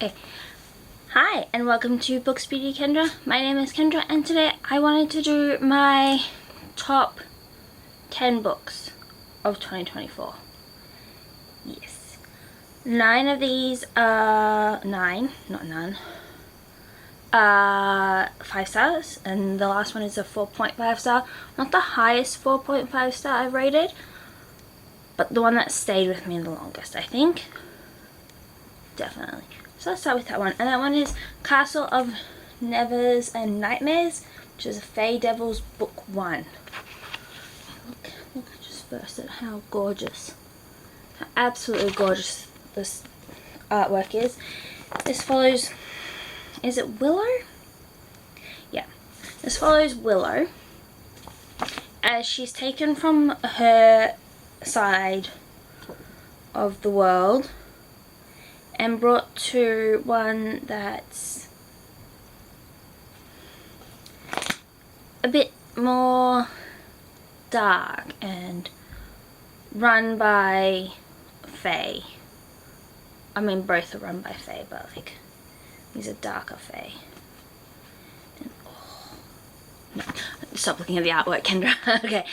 Okay. Hi and welcome to BooksBeautyKendra. My name is Kendra and today I wanted to do my top 10 books of 2024. Yes. 9 of these are 9, not none. 5 stars, and the last one is a 4.5 star. Not the highest 4.5 star I've rated, but the one that stayed with me the longest, I think. Definitely. So let's start with that one, and that one is Castle of Nevers and Nightmares, which is a Fae Devils book 1. Look just first at how gorgeous, how absolutely gorgeous this artwork is. This follows, is it Willow? Yeah, this follows Willow as she's taken from her side of the world and brought to one that's a bit more dark and run by Fae. I mean, both are run by Fae, but like, these are darker Fae. And, oh, no, stop looking at the artwork, Kendra. Okay,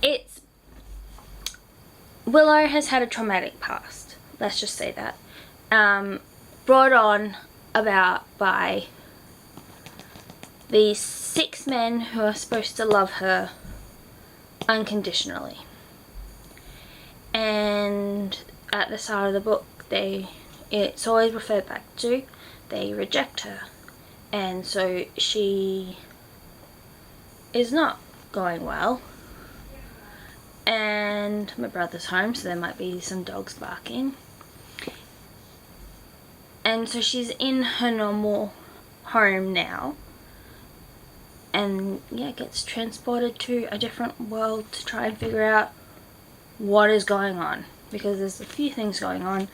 it's Willow has had a traumatic past. Let's just say that. Brought on about by these 6 men who are supposed to love her unconditionally. And at the start of the book, it's always referred back to, they reject her. And so she is not going well. And my brother's home, so there might be some dogs barking. And so she's in her normal home now, and yeah, gets transported to a different world to try and figure out what is going on, because there's a few things going on. I'm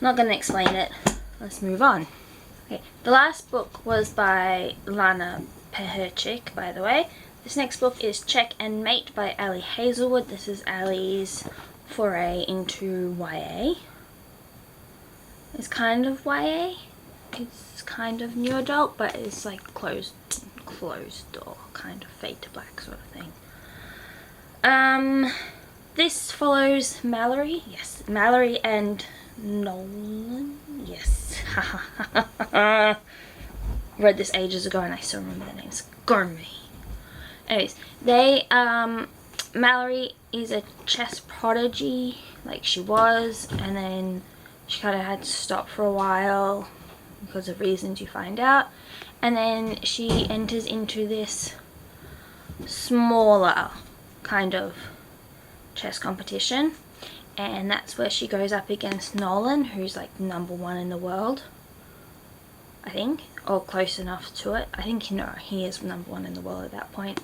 not going to explain it. Let's move on. Okay, the last book was by Lana Peherchik, by the way. This next book is Check and Mate by Ali Hazelwood. This is Ali's foray into YA. It's kind of YA. It's kind of new adult, but it's like closed door, kind of fade to black sort of thing. This follows Mallory. Yes, Mallory and Nolan. Yes. Read this ages ago and I still remember their names. Gourmet. Anyways, Mallory is a chess prodigy, like she was, and then she kind of had to stop for a while because of reasons you find out. And then she enters into this smaller kind of chess competition, and that's where she goes up against Nolan, who's like #1 in the world, I think, or close enough to it. I think, he is #1 in the world at that point.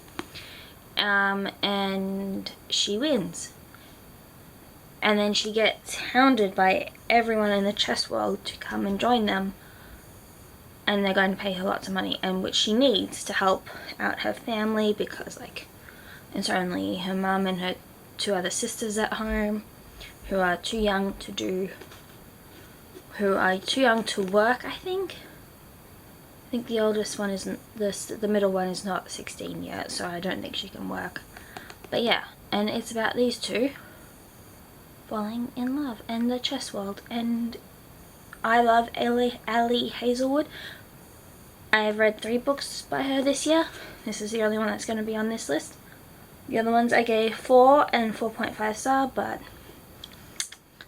And she wins. And then she gets hounded by everyone in the chess world to come and join them. And they're going to pay her lots of money, and which she needs to help out her family, because like, it's only her mum and her 2 other sisters at home who are too young to work, I think. I think the oldest one isn't, the middle one is not 16 yet, so I don't think she can work. But yeah, and it's about these 2 falling in love in the chess world, and I love Ali Hazelwood. I have read 3 books by her this year. This is the only one that's going to be on this list. The other ones I gave 4 and 4.5 star, but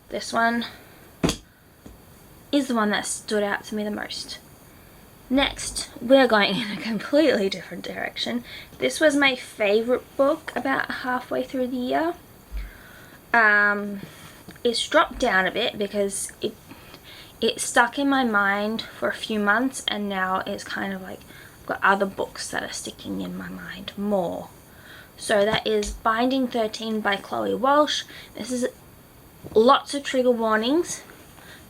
this one is the one that stood out to me the most. Next, we're going in a completely different direction. This was my favorite book about halfway through the year. It's dropped down a bit because it stuck in my mind for a few months, and now it's kind of like I've got other books that are sticking in my mind more. So that is Binding 13 by Chloe Walsh. This is lots of trigger warnings,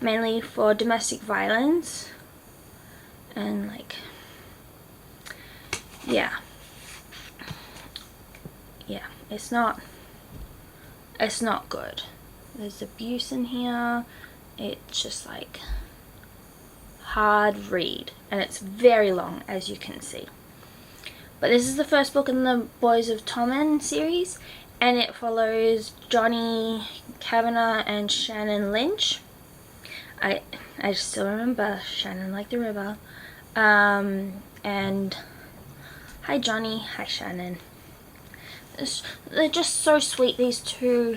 mainly for domestic violence. And like, yeah, it's not good. There's abuse in here. It's just like, hard read, and it's very long, as you can see. But this is the first book in the Boys of Tommen series, and it follows Johnny Kavanagh and Shannon Lynch. I still remember Shannon like the river. And hi Johnny, hi Shannon. They're just so sweet, these two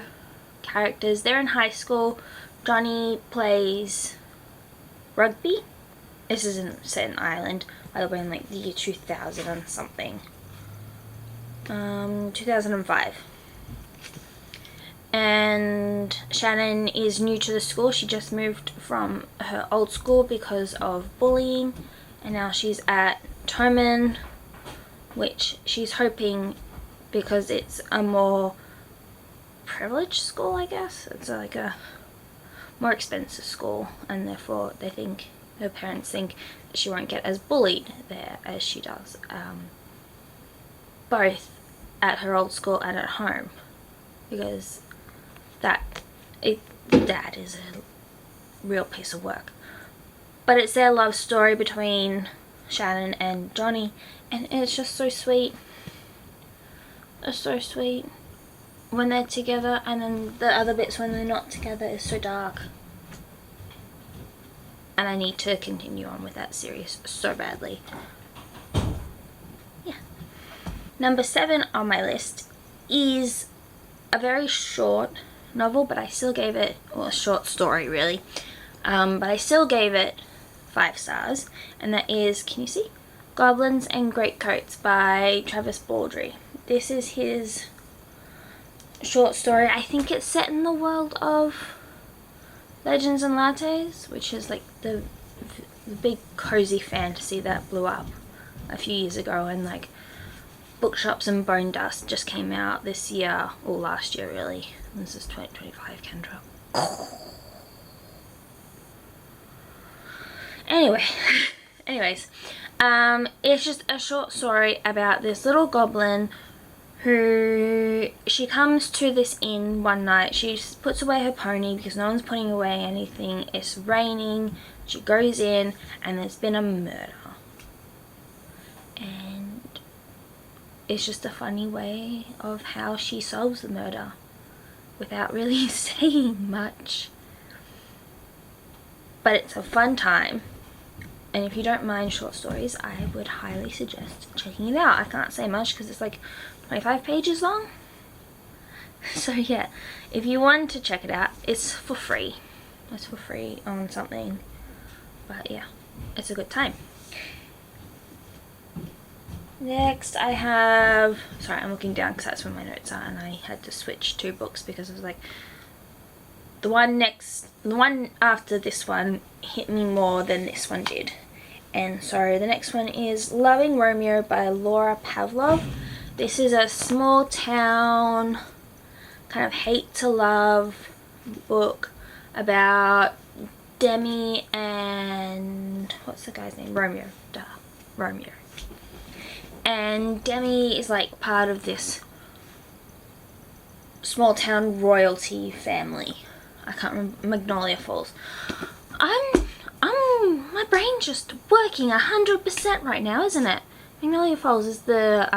characters. They're in high school. Johnny plays rugby. This isn't set in Ireland, by the way, in like the year 2000 and something. 2005. And Shannon is new to the school. She just moved from her old school because of bullying, and now she's at Tommen, which she's hoping, because it's a more privileged school, I guess. It's like a more expensive school, and therefore they think, her parents think, that she won't get as bullied there as she does, both at her old school and at home, because Dad is a real piece of work. But it's their love story between Shannon and Johnny, and it's just so sweet. It's so sweet when they're together, and then the other bits when they're not together is so dark. And I need to continue on with that series so badly. Yeah. Number 7 on my list is a very short novel, but I still gave it, well, a short story really, but I still gave it 5 stars, and that is, can you see? Goblins and Greatcoats by Travis Baldry. This is his short story. I think it's set in the world of Legends and Lattes, which is like the big cozy fantasy that blew up a few years ago, and like Bookshops and Bone Dust just came out this year, or last year really. This is 2025, Kendra. Anyways, it's just a short story about this little goblin who, she comes to this inn one night. She puts away her pony because no one's putting away anything. It's raining. She goes in, and there's been a murder. And it's just a funny way of how she solves the murder without really saying much. But it's a fun time. And if you don't mind short stories, I would highly suggest checking it out. I can't say much because it's like 25 pages long. So yeah, if you want to check it out, it's for free. It's for free on something. But yeah, it's a good time. Next I have, sorry, I'm looking down because that's where my notes are, and I had to switch 2 books because it was like, the one after this one hit me more than this one did. And so the next one is Loving Romeo by Laura Pavlov. This is a small town kind of hate to love book about Demi and, what's the guy's name? Romeo. Duh. Romeo. And Demi is like part of this small town royalty family. I can't remember, Magnolia Falls. My brain's just working 100% right now, isn't it? Magnolia Falls is the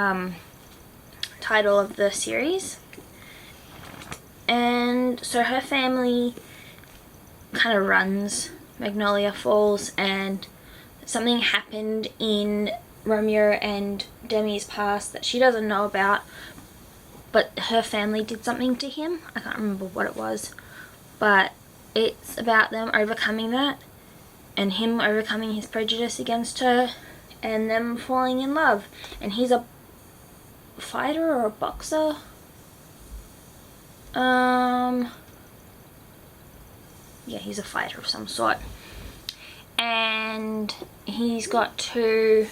title of the series. And so her family kind of runs Magnolia Falls, and something happened in Romeo and Demi's past that she doesn't know about, but her family did something to him. I can't remember what it was, but it's about them overcoming that, and him overcoming his prejudice against her, and them falling in love. And he's a fighter or a boxer. Yeah, he's a fighter of some sort. And he's got to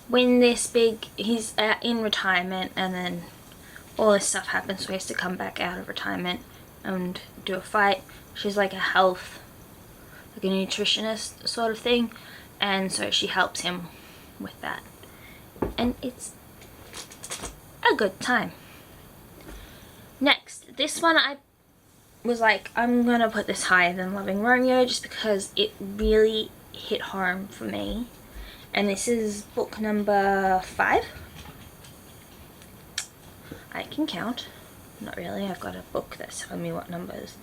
win this big, he's in retirement, and then all this stuff happens, so he has to come back out of retirement and do a fight. She's like a health, like a nutritionist sort of thing, and so she helps him with that. And it's a good time. Next, this one I was like, I'm gonna put this higher than Loving Romeo just because it really hit home for me. And this is book number 5. I can count. Not really, I've got a book that's telling me what numbers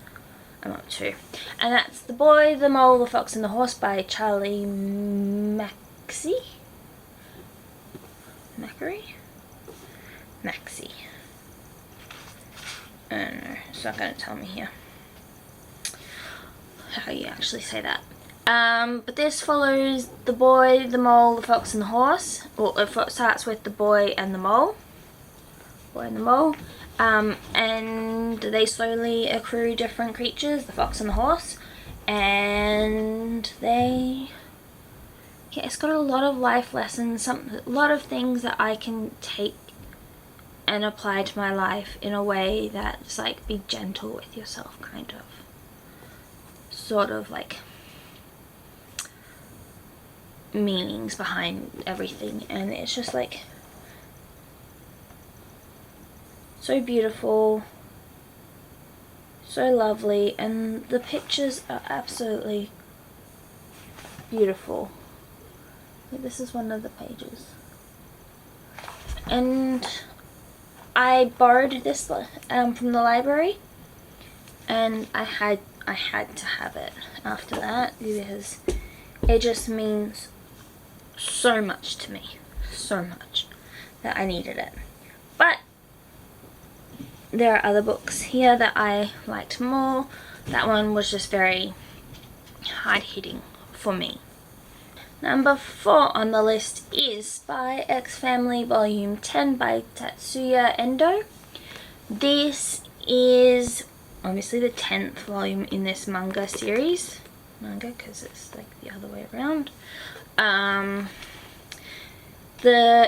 I'm up to. And that's The Boy, the Mole, the Fox and the Horse by Charlie Maxey? I don't know, it's not going to tell me here how you actually say that. But this follows the boy, the mole, the fox and the horse. Well, it starts with the boy and the mole. And they slowly accrue different creatures, the fox and the horse. And it's got a lot of life lessons, a lot of things that I can take and apply to my life in a way that's like, be gentle with yourself, kind of. Sort of like meanings behind everything, and it's just like so beautiful, so lovely, and the pictures are absolutely beautiful. This is one of the pages, and I borrowed this from the library, and I had to have it after that because it just means so much to me, so much that I needed it. But there are other books here that I liked more. That one was just very hard-hitting for me. Number 4 on the list is Spy X Family Volume 10 by Tatsuya Endo. This is obviously the 10th volume in this manga series. Because it's like the other way around.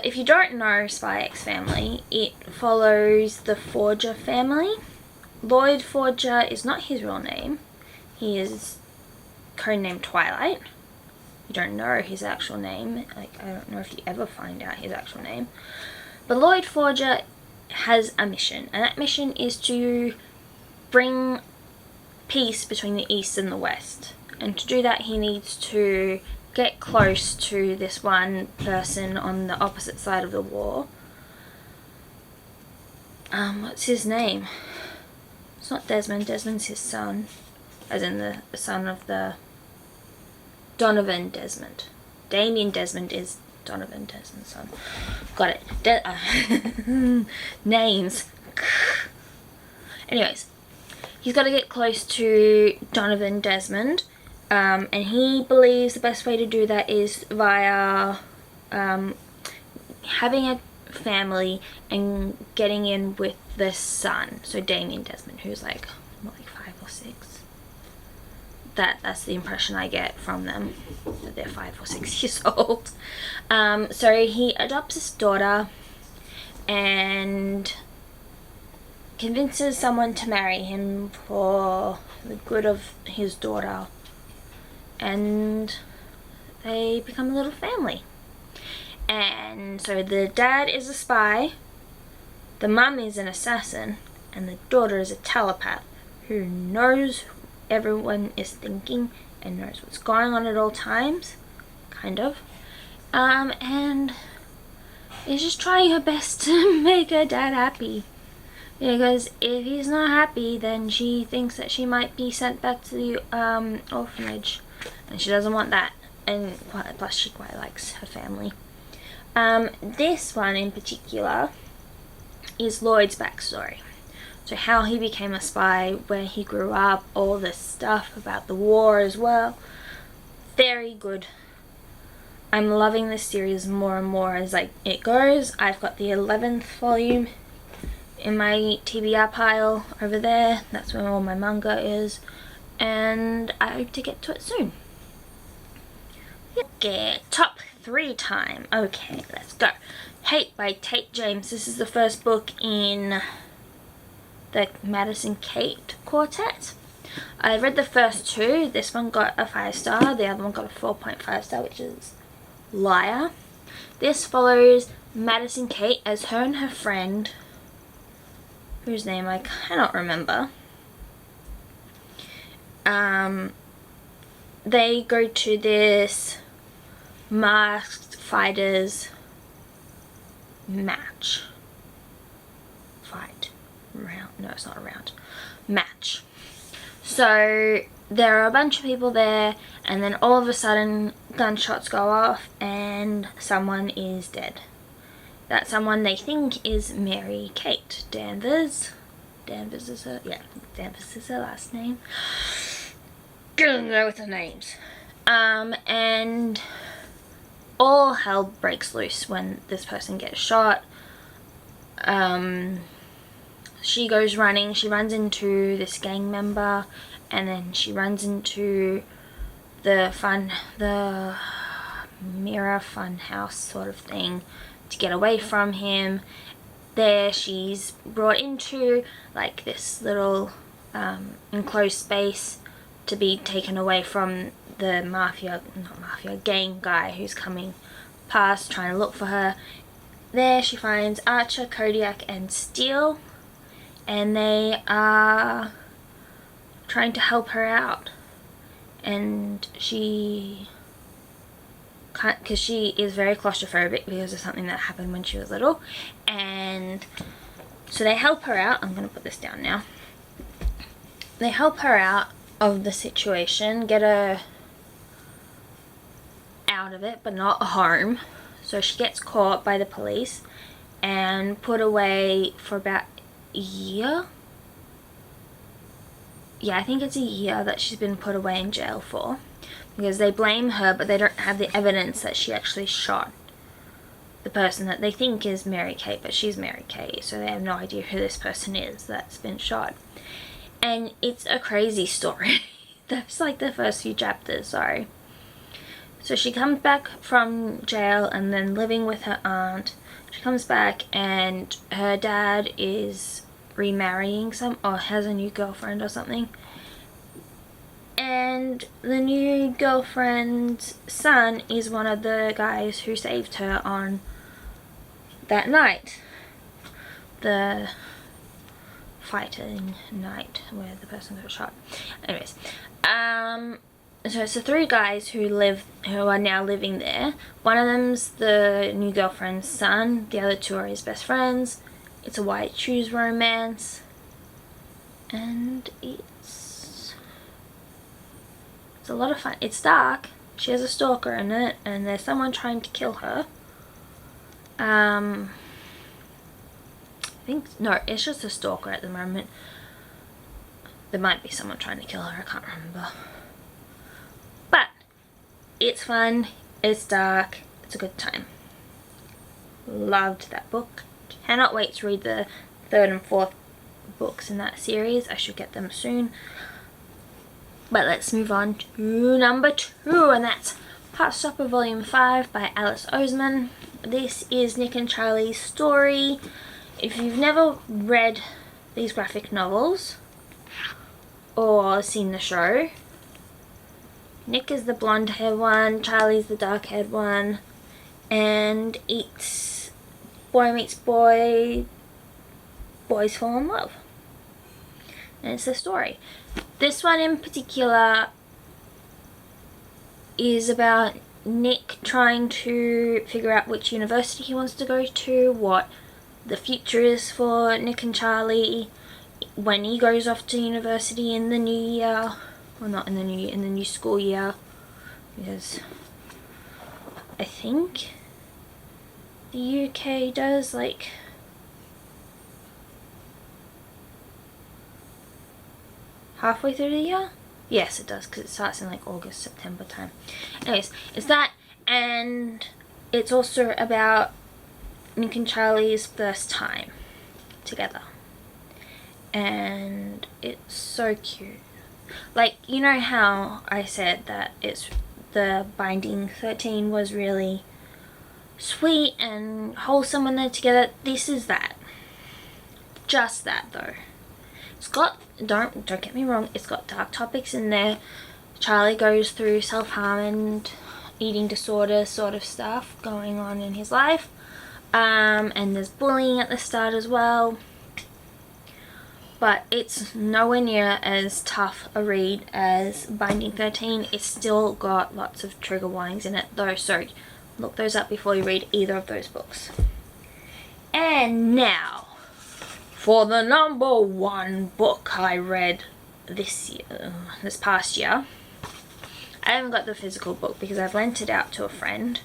If you don't know Spy X Family, it follows the Forger family. Lloyd Forger is not his real name. He is codenamed Twilight. You don't know his actual name. Like, I don't know if you ever find out his actual name. But Lloyd Forger has a mission, and that mission is to bring peace between the East and the West. And to do that, he needs to get close to this one person on the opposite side of the war. What's his name? It's not Desmond. Desmond's his son. As in the son of the Donovan Desmond. Damien Desmond is Donovan Desmond's son. Got it. Names. Anyways, he's got to get close to Donovan Desmond. And he believes the best way to do that is via having a family and getting in with the son. So Damien Desmond, who's like 5 or 6. That's the impression I get from them, that they're 5 or 6 years old. So he adopts his daughter and convinces someone to marry him for the good of his daughter, and they become a little family. And so the dad is a spy, the mum is an assassin, and the daughter is a telepath who knows everyone is thinking and knows what's going on at all times, kind of. And is just trying her best to make her dad happy. Because if he's not happy, then she thinks that she might be sent back to the orphanage. And she doesn't want that. And plus she quite likes her family. This one in particular is Lloyd's backstory. So how he became a spy, where he grew up, all this stuff about the war as well. Very good. I'm loving this series more and more as it goes. I've got the 11th volume in my TBR pile over there. That's where all my manga is. And I hope to get to it soon. Okay, top 3 time. Okay, let's go. Hate by Tate James. This is the first book in the Madison Kate quartet. I read the first 2. This one got a 5-star. The other one got a 4.5-star, which is liar. This follows Madison Kate as her and her friend, whose name I cannot remember. they go to this masked fighters match. Match. So there are a bunch of people there, and then all of a sudden gunshots go off and someone is dead. That someone they think is Mary Kate Danvers. Danvers is her last name. Getting there with the names. And all hell breaks loose when this person gets shot. She goes running, she runs into this gang member, and then she runs into the mirror fun house sort of thing to get away from him. There she's brought into like this little enclosed space to be taken away from the gang guy who's coming past trying to look for her. There she finds Archer, Kodiak and Steele, and they are trying to help her out, and because she is very claustrophobic because of something that happened when she was little, and so they help her out. I'm going to put this down now. They help her out of the situation, get her out of it but not home. So she gets caught by the police and put away for about a year. Yeah, I think it's a year that she's been put away in jail for, because they blame her but they don't have the evidence that she actually shot the person that they think is Mary Kate, but she's Mary Kate, so they have no idea who this person is that's been shot. And it's a crazy story. That's like the first few chapters, sorry. So she comes back from jail and then living with her aunt. She comes back and her dad is remarrying or has a new girlfriend or something. And the new girlfriend's son is one of the guys who saved her on that night. The fighting night where the person got shot. Anyways, so it's the three guys who are now living there. One of them's the new girlfriend's son. The other two are his best friends. It's a white shoes romance, and it's a lot of fun. It's dark. She has a stalker in it, and there's someone trying to kill her. I think no, it's just a stalker at the moment. There might be someone trying to kill her. I can't remember. But it's fun. It's dark. It's a good time. Loved that book. Cannot wait to read the third and fourth books in that series. I should get them soon. But let's move on to number 2, and that's Heartstopper Volume 5 by Alice Oseman. This is Nick and Charlie's story. If you've never read these graphic novels or seen the show, Nick is the blonde haired one, Charlie's the dark haired one, and it's boy meets boy, boys fall in love. And it's the story. This one in particular is about Nick trying to figure out which university he wants to go to, what the future is for Nick and Charlie when he goes off to university in the new year. Well, not in the new year, in the new school year, because I think the UK does like halfway through the year. Yes, it does, because it starts in like August, September time. Anyways, it's that, and it's also about Nick and Charlie's first time together, and it's so cute. Like, you know how I said that it's the Binding 13 was really sweet and wholesome when they're together. This is that. Just that though. It's got, don't get me wrong, it's got dark topics in there. Charlie goes through self-harm and eating disorder sort of stuff going on in his life. And there's bullying at the start as well. but it's nowhere near as tough a read as Binding 13. It's still got lots of trigger warnings in it though, so look those up before you read either of those books. And now for the number one book I read this past year. I haven't got the physical book because I've lent it out to a friend.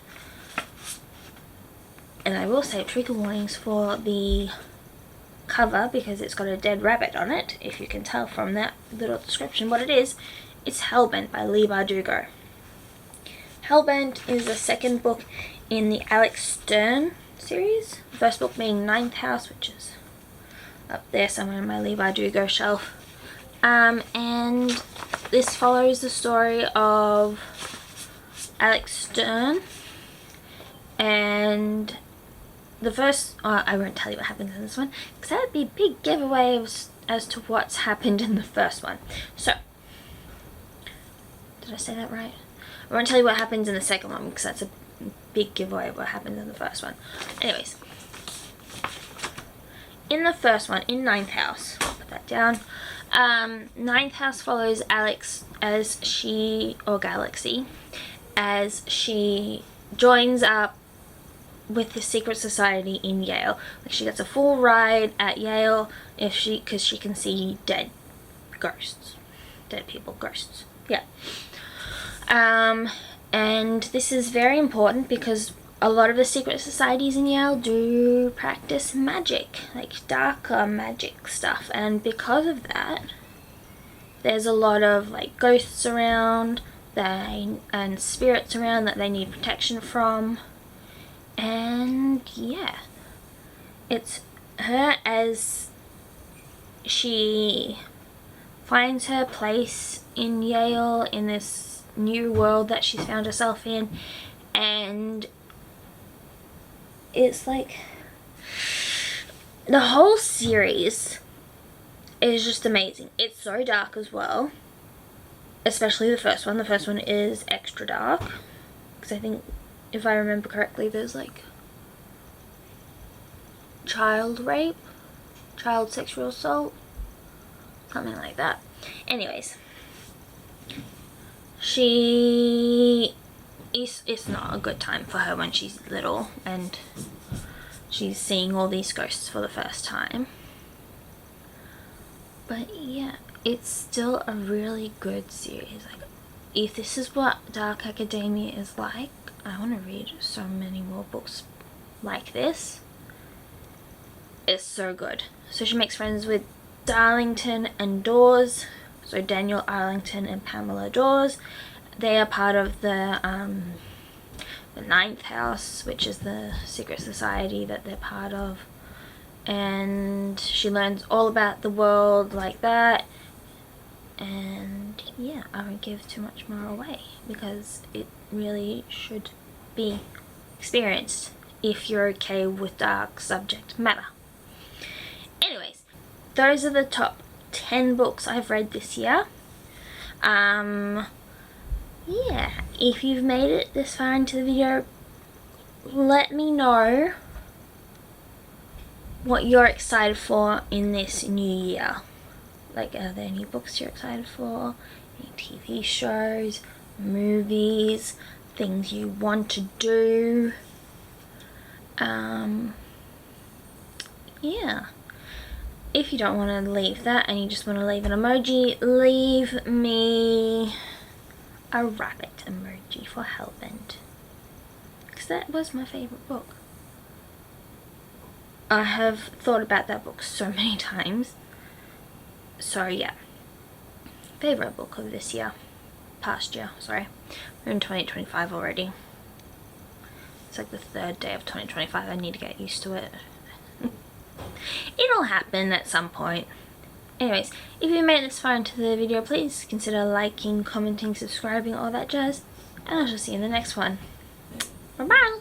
And I will say trigger warnings for the cover because it's got a dead rabbit on it, if you can tell from that little description what it is. It's Hellbent by Leigh Bardugo. Hellbent is the second book in the Alex Stern series. The first book being Ninth House, which is up there somewhere in my Leigh Bardugo shelf. And this follows the story of Alex Stern, and the first, I won't tell you what happens in this one because that would be a big giveaway as to what's happened in the first one. So, did I say that right? I won't tell you what happens in the second one because that's a big giveaway of what happens in the first one. Anyways, in the first one, in Ninth House, I'll put that down. Ninth House follows Alex as she, or Galaxy, as she joins up with the secret society in Yale. Like, she gets a full ride at Yale because she can see dead people, ghosts. Yeah. And this is very important because a lot of the secret societies in Yale do practice magic, like darker magic stuff, and because of that, there's a lot of like ghosts around and spirits around that they need protection from. And yeah, it's her as she finds her place in Yale in this new world that she's found herself in, and it's like the whole series is just amazing. It's so dark as well, especially the first one. The first one is extra dark because I think, if I remember correctly, there's like child rape, child sexual assault, something like that. Anyways, it's not a good time for her when she's little and she's seeing all these ghosts for the first time. But yeah, it's still a really good series. Like, if this is what dark academia is like, I want to read so many more books like this. It's so good. So she makes friends with Darlington and Dawes. So Daniel Arlington and Pamela Dawes. They are part of the Ninth House, which is the secret society that they're part of. And she learns all about the world like that. And yeah, I won't give too much more away because it really should be experienced if you're okay with dark subject matter. Anyways, those are the top 10 books I've read this year. Yeah, if you've made it this far into the video, let me know what you're excited for in this new year. Like, are there any books you're excited for? Any TV shows, movies, things you want to do? Yeah. If you don't want to leave that and you just want to leave an emoji, leave me a rabbit emoji for Hellbent, because that was my favorite book. I have thought about that book so many times. So yeah, favorite book of this year, past year, sorry. We're in 2025 already. It's like the third day of 2025. I need to get used to it. It'll happen at some point. Anyways, if you made this far into the video, please consider liking, commenting, subscribing, all that jazz. And I shall see you in the next one. Bye bye!